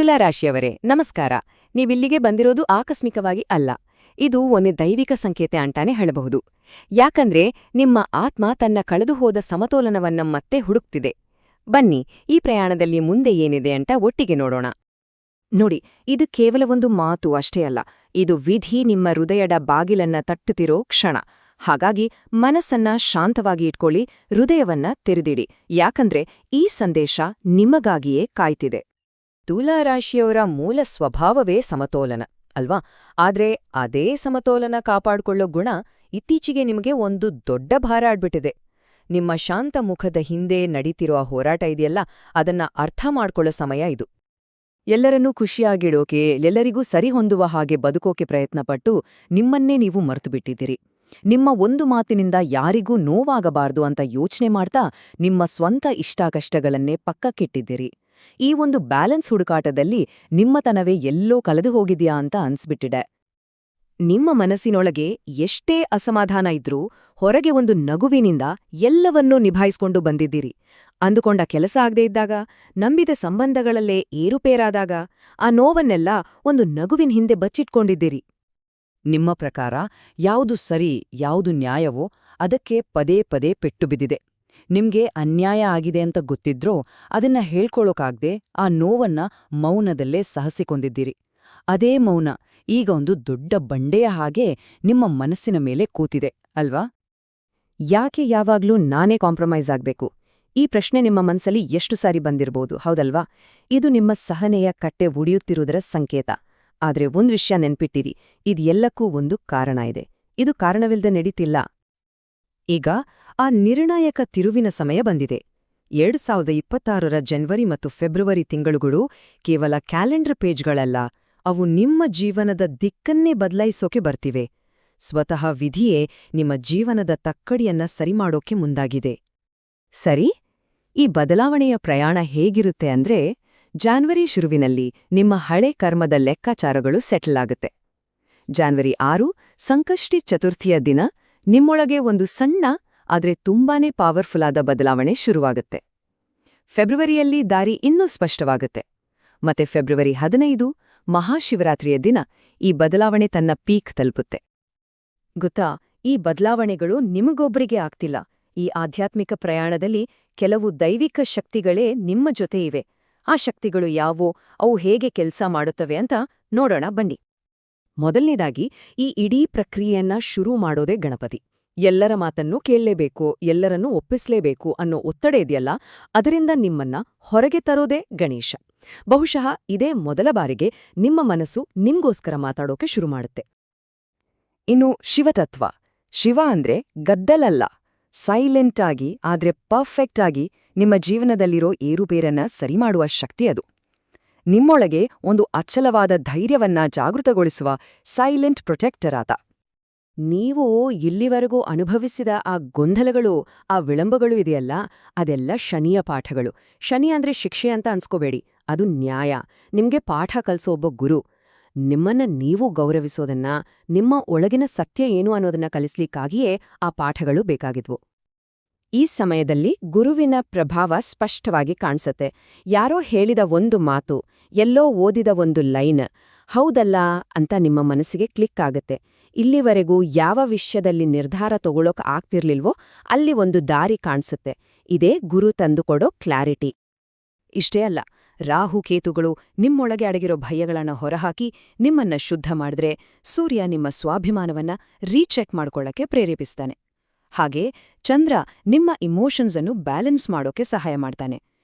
ತುಲಾರಾಶಿಯವರೇ ನಮಸ್ಕಾರ. ನೀವಿಲ್ಲಿಗೆ ಬಂದಿರೋದು ಆಕಸ್ಮಿಕವಾಗಿ ಅಲ್ಲ. ಇದು ಒಂದು ದೈವಿಕ ಸಂಕೇತ ಅಂತಾನೆ ಹೇಳಬಹುದು. ಯಾಕಂದ್ರೆ ನಿಮ್ಮ ಆತ್ಮ ತನ್ನ ಕಳೆದುಹೋದ ಸಮತೋಲನವನ್ನ ಮತ್ತೆ ಹುಡುಕ್ತಿದೆ. ಬನ್ನಿ, ಈ ಪ್ರಯಾಣದಲ್ಲಿ ಮುಂದೆ ಏನಿದೆ ಅಂತ ಒಟ್ಟಿಗೆ ನೋಡೋಣ. ನೋಡಿ, ಇದು ಕೇವಲ ಒಂದು ಮಾತು ಅಷ್ಟೇ ಅಲ್ಲ. ಇದು ವಿಧಿ ನಿಮ್ಮ ಹೃದಯದ ಬಾಗಿಲನ್ನ ತಟ್ಟುತ್ತಿರೋ ಕ್ಷಣ. ಹಾಗಾಗಿ ಮನಸ್ಸನ್ನ ಶಾಂತವಾಗಿ ಇಟ್ಕೊಳ್ಳಿ, ಹೃದಯವನ್ನ ತೆರೆದಿಡಿ. ಯಾಕಂದ್ರೆ ಈ ಸಂದೇಶ ನಿಮಗಾಗಿಯೇ ಕಾಯ್ತಿದೆ. ತುಲಾರಾಶಿಯವರ ಮೂಲ ಸ್ವಭಾವವೇ ಸಮತೋಲನ ಅಲ್ವಾ? ಆದ್ರೆ ಅದೇ ಸಮತೋಲನ ಕಾಪಾಡ್ಕೊಳ್ಳೋ ಗುಣ ಇತ್ತೀಚೆಗೆ ನಿಮಗೆ ಒಂದು ದೊಡ್ಡ ಭಾರ ಆಡ್ಬಿಟ್ಟಿದೆ. ನಿಮ್ಮ ಶಾಂತ ಮುಖದ ಹಿಂದೆ ನಡೀತಿರೋ ಹೋರಾಟ ಇದೆಯಲ್ಲ, ಅದನ್ನ ಅರ್ಥ ಮಾಡ್ಕೊಳ್ಳೋ ಸಮಯ ಇದು. ಎಲ್ಲರನ್ನೂ ಖುಷಿಯಾಗಿಡೋಕೆ, ಎಲ್ಲರಿಗೂ ಸರಿಹೊಂದುವ ಹಾಗೆ ಬದುಕೋಕೆ ಪ್ರಯತ್ನಪಟ್ಟು ನಿಮ್ಮನ್ನೇ ನೀವು ಮರೆತುಬಿಟ್ಟಿದ್ದೀರಿ. ನಿಮ್ಮ ಒಂದು ಮಾತಿನಿಂದ ಯಾರಿಗೂ ನೋವಾಗಬಾರ್ದು ಅಂತ ಯೋಚನೆ ಮಾಡ್ತಾ ನಿಮ್ಮ ಸ್ವಂತ ಇಷ್ಟಾಕಷ್ಟಗಳನ್ನೇ ಪಕ್ಕಕ್ಕಿಟ್ಟಿದ್ದೀರಿ. ಈ ಒಂದು ಬ್ಯಾಲೆನ್ಸ್ ಹುಡುಕಾಟದಲ್ಲಿ ನಿಮ್ಮತನವೇ ಎಲ್ಲೋ ಕಳೆದು ಹೋಗಿದ್ಯಾ ಅಂತ ಅನ್ಸ್ಬಿಟ್ಟಿದೆ. ನಿಮ್ಮ ಮನಸ್ಸಿನೊಳಗೆ ಎಷ್ಟೇ ಅಸಮಾಧಾನ ಇದ್ರೂ ಹೊರಗೆ ಒಂದು ನಗುವಿನಿಂದ ಎಲ್ಲವನ್ನೂ ನಿಭಾಯಿಸ್ಕೊಂಡು ಬಂದಿದ್ದೀರಿ. ಅಂದುಕೊಂಡ ಕೆಲಸ ಆಗದೇ ಇದ್ದಾಗ, ನಂಬಿದ ಸಂಬಂಧಗಳಲ್ಲೇ ಏರುಪೇರಾದಾಗ ಆ ನೋವನ್ನೆಲ್ಲ ಒಂದು ನಗುವಿನ ಹಿಂದೆ ಬಚ್ಚಿಟ್ಕೊಂಡಿದ್ದೀರಿ. ನಿಮ್ಮ ಪ್ರಕಾರ ಯಾವುದು ಸರಿ, ಯಾವುದು ನ್ಯಾಯವೋ ಅದಕ್ಕೆ ಪದೇ ಪದೇ ಪೆಟ್ಟು ಬಿದ್ದಿದೆ. ನಿಮ್ಗೆ ಅನ್ಯಾಯ ಆಗಿದೆ ಅಂತ ಗೊತ್ತಿದ್ರೂ ಅದನ್ನ ಹೇಳ್ಕೊಳ್ಳೋಕಾಗ್ದೆ ಆ ನೋವನ್ನ ಮೌನದಲ್ಲೇ ಸಹಸಿಕೊಂಡಿದ್ದೀರಿ. ಅದೇ ಮೌನ ಈಗ ಒಂದು ದೊಡ್ಡ ಬಂಡೆಯ ಹಾಗೆ ನಿಮ್ಮ ಮನಸ್ಸಿನ ಮೇಲೆ ಕೂತಿದೆ ಅಲ್ವಾ? ಯಾಕೆ ಯಾವಾಗ್ಲೂ ನಾನೇ ಕಾಂಪ್ರಮೈಸ್ ಆಗ್ಬೇಕು? ಈ ಪ್ರಶ್ನೆ ನಿಮ್ಮ ಮನಸ್ಸಲ್ಲಿ ಎಷ್ಟು ಸಾರಿ ಬಂದಿರ್ಬೋದು, ಹೌದಲ್ವಾ? ಇದು ನಿಮ್ಮ ಸಹನೆಯ ಕಟ್ಟೆ ಒಡೆಯುತ್ತಿರುವುದರ ಸಂಕೇತ. ಆದ್ರೆ ಒಂದ್ ವಿಷಯ ನೆನ್ಪಿಟ್ಟಿರಿ, ಇದೆಲ್ಲಕ್ಕೂ ಒಂದು ಕಾರಣ ಇದೆ. ಇದು ಕಾರಣವಿಲ್ಲದೆ ನಡೀತಿಲ್ಲ. ಈಗ ಆ ನಿರ್ಣಾಯಕ ತಿರುವಿನ ಸಮಯ ಬಂದಿದೆ. 2026ರ ಜನವರಿ ಮತ್ತು ಫೆಬ್ರವರಿ ತಿಂಗಳುಗಳು ಕೇವಲ ಕ್ಯಾಲೆಂಡರ್ ಪೇಜ್ಗಳಲ್ಲ, ಅವು ನಿಮ್ಮ ಜೀವನದ ದಿಕ್ಕನ್ನೇ ಬದಲಾಯಿಸೋಕೆ ಬರ್ತಿವೆ. ಸ್ವತಃ ವಿಧಿಯೇ ನಿಮ್ಮ ಜೀವನದ ತಕ್ಕಡಿಯನ್ನ ಸರಿಮಾಡೋಕೆ ಮುಂದಾಗಿದೆ. ಸರಿ, ಈ ಬದಲಾವಣೆಯ ಪ್ರಯಾಣ ಹೇಗಿರುತ್ತೆ ಅಂದ್ರೆ, ಜಾನ್ವರಿ ಶುರುವಿನಲ್ಲಿ ನಿಮ್ಮ ಹಳೆ ಕರ್ಮದ ಲೆಕ್ಕಾಚಾರಗಳು ಸೆಟಲ್ ಆಗುತ್ತೆ. ಜಾನ್ವರಿ 6 ಸಂಕಷ್ಟಿ ಚತುರ್ಥಿಯ ದಿನ ನಿಮ್ಮೊಳಗೆ ಒಂದು ಸಣ್ಣ ಆದ್ರೆ ತುಂಬಾನೇ ಪವರ್ಫುಲ್ ಆದ ಬದಲಾವಣೆ ಶುರುವಾಗುತ್ತೆ. ಫೆಬ್ರವರಿಯಲ್ಲಿ ದಾರಿ ಇನ್ನೂ ಸ್ಪಷ್ಟವಾಗುತ್ತೆ. ಮತ್ತೆ ಫೆಬ್ರವರಿ 15 ಮಹಾಶಿವರಾತ್ರಿಯ ದಿನ ಈ ಬದಲಾವಣೆ ತನ್ನ ಪೀಕ್ ತಲುಪುತ್ತೆ. ಗೊತ್ತಾ, ಈ ಬದಲಾವಣೆಗಳು ನಿಮಗೊಬ್ಬರಿಗೆ ಆಗ್ತಿಲ್ಲ. ಈ ಆಧ್ಯಾತ್ಮಿಕ ಪ್ರಯಾಣದಲ್ಲಿ ಕೆಲವು ದೈವಿಕ ಶಕ್ತಿಗಳೇ ನಿಮ್ಮ ಜೊತೆ ಇವೆ. ಆ ಶಕ್ತಿಗಳು ಯಾವೋ, ಅವು ಹೇಗೆ ಕೆಲ್ಸ ಮಾಡುತ್ತವೆ ಅಂತ ನೋಡೋಣ ಬನ್ನಿ. ಮೊದಲನೇದಾಗಿ, ಈ ಇಡೀ ಪ್ರಕ್ರಿಯೆಯನ್ನ ಶುರು ಮಾಡೋದೇ ಗಣಪತಿ. ಎಲ್ಲರ ಮಾತನ್ನೂ ಕೇಳಲೇಬೇಕು, ಎಲ್ಲರನ್ನೂ ಒಪ್ಪಿಸ್ಲೇಬೇಕು ಅನ್ನೋ ಒತ್ತಡ ಇದೆಯಲ್ಲ, ಅದರಿಂದ ನಿಮ್ಮನ್ನ ಹೊರಗೆ ತರೋದೇ ಗಣೇಶ. ಬಹುಶಃ ಇದೇ ಮೊದಲ ಬಾರಿಗೆ ನಿಮ್ಮ ಮನಸ್ಸು ನಿಮ್ಗೋಸ್ಕರ ಮಾತಾಡೋಕೆ ಶುರು ಮಾಡುತ್ತೆ. ಇನ್ನು ಶಿವತತ್ವ. ಶಿವ ಅಂದ್ರೆ ಗದ್ದಲಲ್ಲ, ಸೈಲೆಂಟ್ ಆಗಿ ಆದ್ರೆ ಪರ್ಫೆಕ್ಟ್ ಆಗಿ ನಿಮ್ಮ ಜೀವನದಲ್ಲಿರೋ ಏರುಪೇರನ್ನ ಸರಿಮಾಡುವ ಶಕ್ತಿ ಅದು. ನಿಮ್ಮೊಳಗೆ ಒಂದು ಅಚಲವಾದ ಧೈರ್ಯವನ್ನ ಜಾಗೃತಗೊಳಿಸುವ ಸೈಲೆಂಟ್ ಪ್ರೊಟೆಕ್ಟರ್ ಆತ. ನೀವು ಇಲ್ಲಿವರೆಗೂ ಅನುಭವಿಸಿದ ಆ ಗೊಂದಲಗಳು, ಆ ವಿಳಂಬಗಳು ಇದೆಯಲ್ಲ, ಅದೆಲ್ಲ ಶನಿಯ ಪಾಠಗಳು. ಶನಿ ಅಂದ್ರೆ ಶಿಕ್ಷೆ ಅಂತ ಅನ್ಸ್ಕೋಬೇಡಿ, ಅದು ನ್ಯಾಯ. ನಿಮ್ಗೆ ಪಾಠ ಕಲಿಸೋ ಒಬ್ಬ ಗುರು. ನಿಮ್ಮನ್ನ ನೀವು ಗೌರವಿಸೋದನ್ನ, ನಿಮ್ಮ ಒಳಗಿನ ಸತ್ಯ ಏನು ಅನ್ನೋದನ್ನ ಕಲಿಸ್ಲಿಕ್ಕಾಗಿಯೇ ಆ ಪಾಠಗಳು ಬೇಕಾಗಿದ್ವು. ಈ ಸಮಯದಲ್ಲಿ ಗುರುವಿನ ಪ್ರಭಾವ ಸ್ಪಷ್ಟವಾಗಿ ಕಾಣಿಸತ್ತೆ. ಯಾರೋ ಹೇಳಿದ ಒಂದು ಮಾತು, ಎಲ್ಲೋ ಓದಿದ ಒಂದು ಲೈನ್ ಹೌದಲ್ಲ ಅಂತ ನಿಮ್ಮ ಮನಸ್ಸಿಗೆ ಕ್ಲಿಕ್ ಆಗತ್ತೆ. ಇಲ್ಲಿವರೆಗೂ ಯಾವ ವಿಷಯದಲ್ಲಿ ನಿರ್ಧಾರ ತಗೊಳ್ಳೋಕೆ ಆಗ್ತಿರ್ಲಿಲ್ವೋ ಅಲ್ಲಿ ಒಂದು ದಾರಿ ಕಾಣಿಸುತ್ತೆ. ಇದೇ ಗುರು ತಂದುಕೊಡೋ ಕ್ಲಾರಿಟಿ. ಇಷ್ಟೇ ಅಲ್ಲ, ರಾಹುಕೇತುಗಳು ನಿಮ್ಮೊಳಗೆ ಅಡಗಿರೋ ಭಯಗಳನ್ನ ಹೊರಹಾಕಿ ನಿಮ್ಮನ್ನ ಶುದ್ಧ ಮಾಡಿದ್ರೆ, ಸೂರ್ಯ ನಿಮ್ಮ ಸ್ವಾಭಿಮಾನವನ್ನ ರೀಚೆಕ್ ಮಾಡ್ಕೊಳ್ಳಕ್ಕೆ ಪ್ರೇರೇಪಿಸ್ತಾನೆ. ಹಾಗೆ ಚಂದ್ರ ನಿಮ್ಮ ಇಮೋಷನ್ಸ್ ಅನ್ನು ಬ್ಯಾಲೆನ್ಸ್ ಮಾಡೋಕೆ ಸಹಾಯ ಮಾಡ್ತಾನೆ.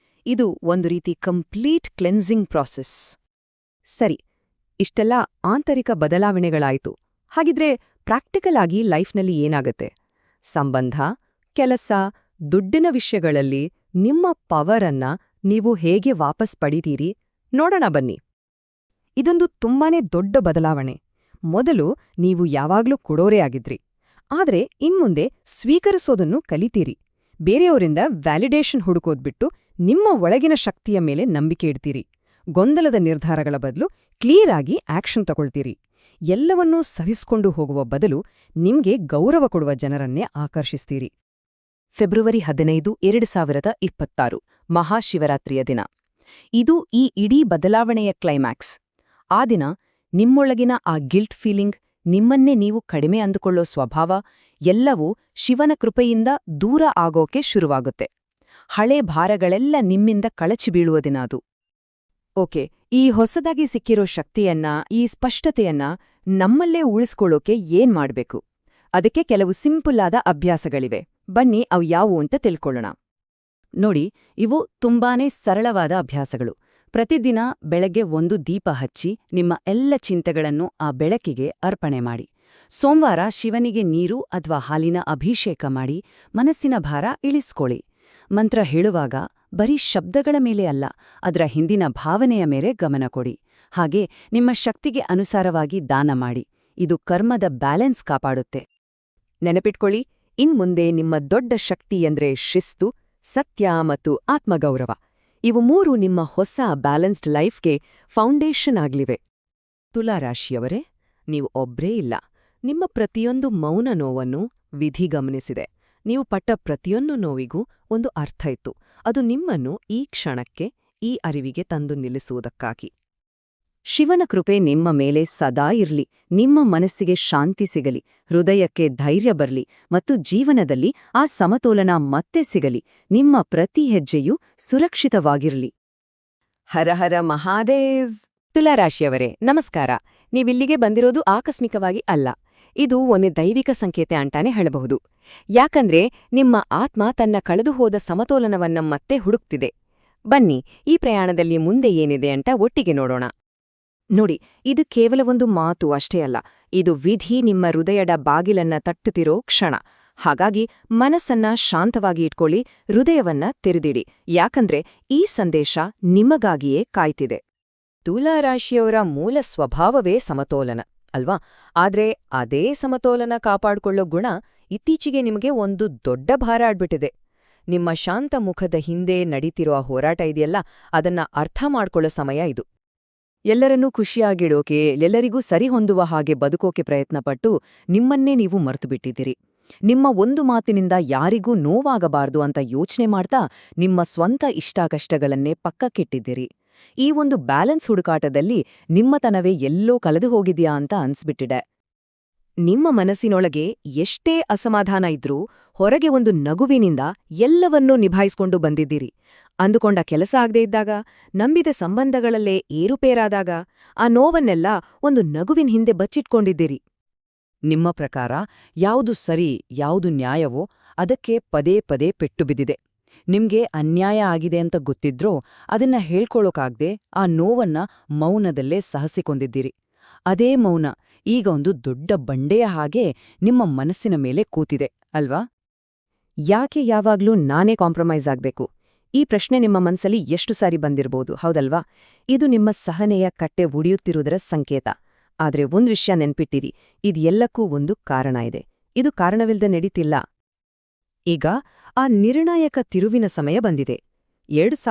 ಇದು ಒಂದು ರೀತಿ ಕಂಪ್ಲೀಟ್ ಕ್ಲೆನ್ಸಿಂಗ್ ಪ್ರಾಸೆಸ್. ಸರಿ, ಇಷ್ಟೆಲ್ಲ ಆಂತರಿಕ ಬದಲಾವಣೆಗಳಾಯ್ತು. ಹಾಗಿದ್ರೆ ಪ್ರಾಕ್ಟಿಕಲ್ ಆಗಿ ಲೈಫ್ನಲ್ಲಿ ಏನಾಗತ್ತೆ? ಸಂಬಂಧ, ಕೆಲಸ, ದುಡ್ಡಿನ ವಿಷಯಗಳಲ್ಲಿ ನಿಮ್ಮ ಪವರನ್ನ ನೀವು ಹೇಗೆ ವಾಪಸ್ ಪಡೀತೀರಿ? ನೋಡೋಣ ಬನ್ನಿ. ಇದೊಂದು ತುಂಬಾನೇ ದೊಡ್ಡ ಬದಲಾವಣೆ. ಮೊದಲು ನೀವು ಯಾವಾಗ್ಲೂ ಕೊಡೋರೇ ಆಗಿದ್ರಿ. ಆದ್ರೆ ಇನ್ಮುಂದೆ ಸ್ವೀಕರಿಸೋದನ್ನು ಕಲಿತೀರಿ. ಬೇರೆಯವರಿಂದ ವ್ಯಾಲಿಡೇಷನ್ ಹುಡುಕೋದ್ಬಿಟ್ಟು ನಿಮ್ಮ ಒಳಗಿನ ಶಕ್ತಿಯ ಮೇಲೆ ನಂಬಿಕೆ ಇಡ್ತೀರಿ. ಗೊಂದಲದ ನಿರ್ಧಾರಗಳ ಬದಲು ಕ್ಲಿಯರ್ ಆಗಿ ಆಕ್ಷನ್ ತಗೊಳ್ತೀರಿ. ಎಲ್ಲವನ್ನೂ ಸಹಿಸ್ಕೊಂಡು ಹೋಗುವ ಬದಲು ನಿಮ್ಗೆ ಗೌರವ ಕೊಡುವ ಜನರನ್ನೇ ಆಕರ್ಷಿಸ್ತೀರಿ. ಫೆಬ್ರವರಿ 15, 2026 ಮಹಾಶಿವರಾತ್ರಿಯ ದಿನ. ಇದು ಈ ಇಡೀ ಬದಲಾವಣೆಯ ಕ್ಲೈಮ್ಯಾಕ್ಸ್. ಆ ದಿನ ನಿಮ್ಮೊಳಗಿನ ಆ ಗಿಲ್ಟ್ ಫೀಲಿಂಗ್, ನಿಮ್ಮನ್ನೇ ನೀವು ಕಡಿಮೆ ಅಂದುಕೊಳ್ಳೋ ಸ್ವಭಾವ ಎಲ್ಲವೂ ಶಿವನ ಕೃಪೆಯಿಂದ ದೂರ ಆಗೋಕೆ ಶುರುವಾಗುತ್ತೆ. ಹಳೆ ಭಾರಗಳೆಲ್ಲ ನಿಮ್ಮಿಂದ ಕಳಚಿ ಬೀಳುವ ದಿನ ಅದು. ಓಕೆ, ಈ ಹೊಸದಾಗಿ ಸಿಕ್ಕಿರೋ ಶಕ್ತಿಯನ್ನ, ಈ ಸ್ಪಷ್ಟತೆಯನ್ನ ನಮ್ಮಲ್ಲೇ ಉಳಿಸ್ಕೊಳ್ಳೋಕೆ ಏನ್ ಮಾಡ್ಬೇಕು? ಅದಕ್ಕೆ ಕೆಲವು ಸಿಂಪಲ್ ಆದ ಅಭ್ಯಾಸಗಳಿವೆ. ಬನ್ನಿ ಅವು ಯಾವುವು ಅಂತ ತಿಳ್ಕೊಳ್ಳೋಣ. ನೋಡಿ, ಇವು ತುಂಬಾನೇ ಸರಳವಾದ ಅಭ್ಯಾಸಗಳು. ಪ್ರತಿದಿನ ಬೆಳಗ್ಗೆ ಒಂದು ದೀಪ ಹಚ್ಚಿ ನಿಮ್ಮ ಎಲ್ಲ ಚಿಂತೆಗಳನ್ನು ಆ ಬೆಳಕಿಗೆ ಅರ್ಪಣೆ ಮಾಡಿ. ಸೋಮವಾರ ಶಿವನಿಗೆ ನೀರು ಅಥವಾ ಹಾಲಿನ ಅಭಿಷೇಕ ಮಾಡಿ ಮನಸ್ಸಿನ ಭಾರ ಇಳಿಸ್ಕೊಳ್ಳಿ. ಮಂತ್ರ ಹೇಳುವಾಗ ಬರೀ ಶಬ್ದಗಳ ಮೇಲೆ ಅಲ್ಲ, ಅದರ ಹಿಂದಿನ ಭಾವನೆಯ ಮೇಲೆ ಗಮನ ಕೊಡಿ. ಹಾಗೆ ನಿಮ್ಮ ಶಕ್ತಿಗೆ ಅನುಸಾರವಾಗಿ ದಾನ ಮಾಡಿ. ಇದು ಕರ್ಮದ ಬ್ಯಾಲೆನ್ಸ್ ಕಾಪಾಡುತ್ತೆ. ನೆನಪಿಟ್ಕೊಳ್ಳಿ, ಇನ್ಮುಂದೆ ನಿಮ್ಮ ದೊಡ್ಡ ಶಕ್ತಿ ಎಂದ್ರೆ ಶಿಸ್ತು, ಸತ್ಯ ಮತ್ತು ಆತ್ಮಗೌರವ. ಇವು ಮೂರು ನಿಮ್ಮ ಹೊಸ ಬ್ಯಾಲೆನ್ಸ್ಡ್ ಲೈಫ್ಗೆ ಫೌಂಡೇಶನ್ ಆಗ್ಲಿವೆ. ತುಲಾರಾಶಿಯವರೇ, ನೀವು ಒಬ್ರೇ ಇಲ್ಲ. ನಿಮ್ಮ ಪ್ರತಿಯೊಂದು ಮೌನ ನೋವನ್ನು ವಿಧಿ ಗಮನಿಸಿದೆ. ನೀವು ಪಟ್ಟ ಪ್ರತಿಯೊಂದು ನೋವಿಗೂ ಒಂದು ಅರ್ಥ ಇತ್ತು. ಅದು ನಿಮ್ಮನ್ನು ಈ ಕ್ಷಣಕ್ಕೆ, ಈ ಅರಿವಿಗೆ ತಂದು ನಿಲ್ಲಿಸುವುದಕ್ಕಾಗಿ. ಶಿವನ ಕೃಪೆ ನಿಮ್ಮ ಮೇಲೆ ಸದಾ ಇರ್ಲಿ. ನಿಮ್ಮ ಮನಸ್ಸಿಗೆ ಶಾಂತಿ ಸಿಗಲಿ, ಹೃದಯಕ್ಕೆ ಧೈರ್ಯ ಬರ್ಲಿ ಮತ್ತು ಜೀವನದಲ್ಲಿ ಆ ಸಮತೋಲನ ಮತ್ತೆ ಸಿಗಲಿ. ನಿಮ್ಮ ಪ್ರತಿ ಹೆಜ್ಜೆಯೂ ಸುರಕ್ಷಿತವಾಗಿರ್ಲಿ. ಹರ ಹರ ಮಹಾದೇವ್. ತುಲಾರಾಶಿಯವರೇ, ನಮಸ್ಕಾರ. ನೀವಿಲ್ಲಿಗೆ ಬಂದಿರೋದು ಆಕಸ್ಮಿಕವಾಗಿ ಅಲ್ಲ. ಇದು ಒಂದು ದೈವಿಕ ಸಂಕೇತ ಅಂತಾನೆ ಹೇಳಬಹುದು. ಯಾಕಂದ್ರೆ ನಿಮ್ಮ ಆತ್ಮ ತನ್ನ ಕಳೆದುಹೋದ ಸಮತೋಲನವನ್ನ ಮತ್ತೆ ಹುಡುಕ್ತಿದೆ. ಬನ್ನಿ, ಈ ಪ್ರಯಾಣದಲ್ಲಿ ಮುಂದೆ ಏನಿದೆ ಅಂತ ಒಟ್ಟಿಗೆ ನೋಡೋಣ. ನೋಡಿ, ಇದು ಕೇವಲ ಒಂದು ಮಾತು ಅಷ್ಟೇ ಅಲ್ಲ. ಇದು ವಿಧಿ ನಿಮ್ಮ ಹೃದಯದ ಬಾಗಿಲನ್ನ ತಟ್ಟುತ್ತಿರೋ ಕ್ಷಣ. ಹಾಗಾಗಿ ಮನಸ್ಸನ್ನ ಶಾಂತವಾಗಿ ಇಟ್ಕೊಳ್ಳಿ, ಹೃದಯವನ್ನ ತೆರೆದಿಡಿ. ಯಾಕಂದ್ರೆ ಈ ಸಂದೇಶ ನಿಮಗಾಗಿಯೇ ಕಾಯ್ತಿದೆ. ತುಲಾರಾಶಿಯವರ ಮೂಲ ಸ್ವಭಾವವೇ ಸಮತೋಲನ ಅಲ್ವಾ? ಆದ್ರೆ ಅದೇ ಸಮತೋಲನ ಕಾಪಾಡ್ಕೊಳ್ಳೋ ಗುಣ ಇತ್ತೀಚೆಗೆ ನಿಮಗೆ ಒಂದು ದೊಡ್ಡ ಭಾರ ಆಡ್ಬಿಟ್ಟಿದೆ. ನಿಮ್ಮ ಶಾಂತ ಮುಖದ ಹಿಂದೆ ನಡೀತಿರೋ ಹೋರಾಟ ಇದೆಯಲ್ಲ, ಅದನ್ನ ಅರ್ಥ ಮಾಡ್ಕೊಳ್ಳೋ ಸಮಯ ಇದು. ಎಲ್ಲರನ್ನೂ ಖುಷಿಯಾಗಿಡೋಕೆ, ಎಲ್ಲರಿಗೂ ಸರಿಹೊಂದುವ ಹಾಗೆ ಬದುಕೋಕೆ ಪ್ರಯತ್ನಪಟ್ಟು ನಿಮ್ಮನ್ನೇ ನೀವು ಮರ್ತುಬಿಟ್ಟಿದ್ದೀರಿ. ನಿಮ್ಮ ಒಂದು ಮಾತಿನಿಂದ ಯಾರಿಗೂ ನೋವಾಗಬಾರ್ದು ಅಂತ ಯೋಚನೆ ಮಾಡ್ತಾ ನಿಮ್ಮ ಸ್ವಂತ ಇಷ್ಟಾಕಷ್ಟಗಳನ್ನೇ ಪಕ್ಕಕ್ಕಿಟ್ಟಿದ್ದೀರಿ. ಈ ಒಂದು ಬ್ಯಾಲೆನ್ಸ್ ಹುಡುಕಾಟದಲ್ಲಿ ನಿಮ್ಮತನವೇ ಎಲ್ಲೋ ಕಳೆದು ಹೋಗಿದ್ಯಾ ಅಂತ ಅನ್ಸ್ಬಿಟ್ಟಿದೆ. ನಿಮ್ಮ ಮನಸ್ಸಿನೊಳಗೆ ಎಷ್ಟೇ ಅಸಮಾಧಾನ ಇದ್ರೂ ಹೊರಗೆ ಒಂದು ನಗುವಿನಿಂದ ಎಲ್ಲವನ್ನೂ ನಿಭಾಯಿಸ್ಕೊಂಡು ಬಂದಿದ್ದೀರಿ. ಅಂದುಕೊಂಡ ಕೆಲಸ ಆಗದೇ ಇದ್ದಾಗ, ನಂಬಿದ ಸಂಬಂಧಗಳಲ್ಲೇ ಏರುಪೇರಾದಾಗ ಆ ನೋವನ್ನೆಲ್ಲ ಒಂದು ನಗುವಿನ ಹಿಂದೆ ಬಚ್ಚಿಟ್ಕೊಂಡಿದ್ದೀರಿ. ನಿಮ್ಮ ಪ್ರಕಾರ ಯಾವುದು ಸರಿ, ಯಾವುದು ನ್ಯಾಯವೋ ಅದಕ್ಕೆ ಪದೇ ಪದೇ ಪೆಟ್ಟು ಬಿದ್ದಿದೆ. ನಿಮ್ಗೆ ಅನ್ಯಾಯ ಆಗಿದೆ ಅಂತ ಗೊತ್ತಿದ್ರೂ ಅದನ್ನ ಹೇಳ್ಕೊಳ್ಳೋಕಾಗ್ದೆ ಆ ನೋವನ್ನ ಮೌನದಲ್ಲೇ ಸಹಸಿಕೊಂಡಿದ್ದೀರಿ. ಅದೇ ಮೌನ ಈಗ ಒಂದು ದೊಡ್ಡ ಬಂಡೆಯ ಹಾಗೆ ನಿಮ್ಮ ಮನಸ್ಸಿನ ಮೇಲೆ ಕೂತಿದೆ ಅಲ್ವಾ? ಯಾಕೆ ಯಾವಾಗ್ಲೂ ನಾನೇ ಕಾಂಪ್ರಮೈಸ್ ಆಗ್ಬೇಕು? ಈ ಪ್ರಶ್ನೆ ನಿಮ್ಮ ಮನಸ್ಸಲ್ಲಿ ಎಷ್ಟು ಸಾರಿ ಬಂದಿರ್ಬೋದು, ಹೌದಲ್ವಾ? ಇದು ನಿಮ್ಮ ಸಹನೆಯ ಕಟ್ಟೆ ಒಡೆಯುತ್ತಿರುವುದರ ಸಂಕೇತ. ಆದ್ರೆ ಒಂದ್ ವಿಷಯ ನೆನ್ಪಿಟ್ಟಿರಿ, ಇದೆಲ್ಲಕ್ಕೂ ಒಂದು ಕಾರಣ ಇದೆ. ಇದು ಕಾರಣವಿಲ್ಲದೆ ನಡೀತಿಲ್ಲ. ಈಗ ಆ ನಿರ್ಣಾಯಕ ತಿರುವಿನ ಸಮಯ ಬಂದಿದೆ.